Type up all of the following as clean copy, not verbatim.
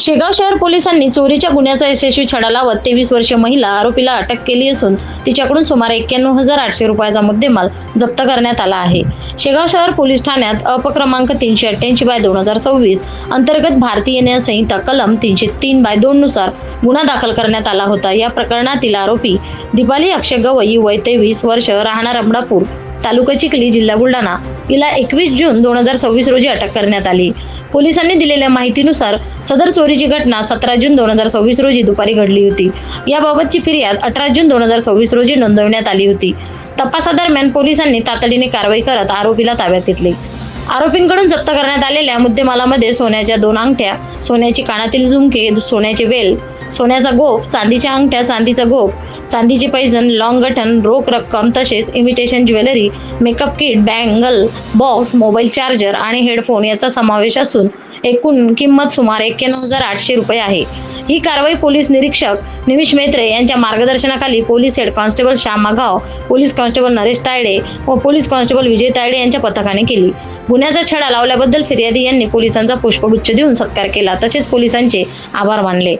शेगाव शहर पोलिसांनी चोरीच्या गुन्ह्याचा यशस्वी छडा लावत 23 वर्षीय महिला आरोपीला अटक केली असून तिच्याकडून सुमारे 91,800 रुपयाचा मुद्देमाल जप्त करण्यात आला आहे। शेगाव शहर पोलीस ठाण्यात अपक्रमांक 388/2026 अंतर्गत भारतीय न्याय संहिता कलम 303/2 नुसार गुन्हा दाखल करण्यात आला होता। या प्रकरणातील आरोपी दीपाली अक्षय गवई वय 23 वर्ष राहणार अमडापूर तालुका चिखली जिल्हा बुलढाणा हिला 21 जून 2026 रोजी अटक करण्यात आली। पोलिसांनी दिलेल्या माहितीनुसार सदर चोरीची घटना 17 जून 2026 रोजी दुपारी घडली होती। याबाबतची फिर्याद 18 जून 2026 रोजी नोंदवण्यात आली होती। तपासादरम्यान पोलिसांनी तातडीने कारवाई करत आरोपीला ताब्यात घेतले। आरोपींकडून जप्त करण्यात आलेल्या मुद्देमालामध्ये सोन्याच्या 2 अंगठ्या, सोन्याची कानातील झुमके, सोन्याचे वेल, सोन्याचा गोफ, चांदीच्या अंगठ्या, चांदीचा गोफ, चांदीचे पैजण, लॉंग गठण, रोख रक्कम तसेच imitation jewellery, makeup kit, bangle, box, mobile charger आणि हेडफोन याचा समावेश असून एकूण किंमत सुमारे 91,800 रुपये आहे। ही कारवाई पोलीस निरीक्षक निमिष मेत्रे यांच्या मार्गदर्शनाखाली police head constable Shyam Maghav, police constable Naresh Tayde व पोलीस कॉन्स्टेबल विजय तायडे यांच्या पथकाने केली। गुन्ह्याचा छडा लावल्याबद्दल फिर्यादी यांनी पोलिसांचा पुष्पगुच्छ देऊन सत्कार केला तसेच पोलिसांचे आभार मानले।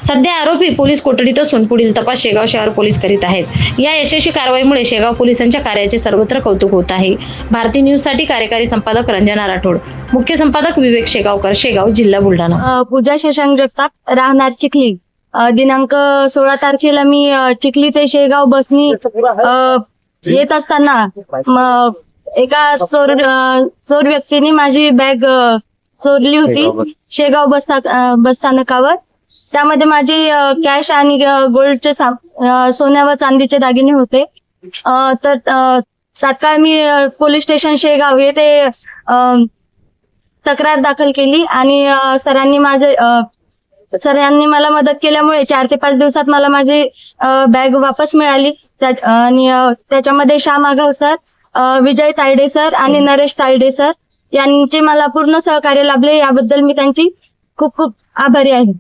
सध्या आरोपी पोलीस कोठडीत असून पुढील तपास शेगाव शहर पोलीस करीत आहेत। या यशस्वी कारवाईमुळे शेगाव पोलिसांच्या कार्याचे सर्वत्र कौतुक होत आहे। भारती न्यूज साठी कार्यकारी संपादक रंजना राठोड, मुख्य संपादक विवेक शेगावकर, शेगाव जिल्हा बुलढाणा। पूजा शशांक जगताप राहणार चिखली। दिनांक 16 तारखेला मी चिखली ते शेगाव बसनी येत असताना एका चोर व्यक्तीने माझी बॅग चोरली होती शेगाव बस स्थानकावर। त्यामध्ये माझी कॅश आणि गोल्डचे सोन्या व चांदीचे दागिने होते। तर तात्काळ मी पोलीस स्टेशन शेगाव येथे तक्रार दाखल केली आणि सरांनी मला मदत केल्यामुळे 4 ते 5 दिवसात मला माझी बॅग वापस मिळाली। आणि त्याच्यामध्ये श्याम माघाव सर, विजय तायडे सर आणि नरेश तायडे सर यांचे मला पूर्ण सहकार्य लाभले। याबद्दल मी त्यांची खूप खूप आभारी आहे।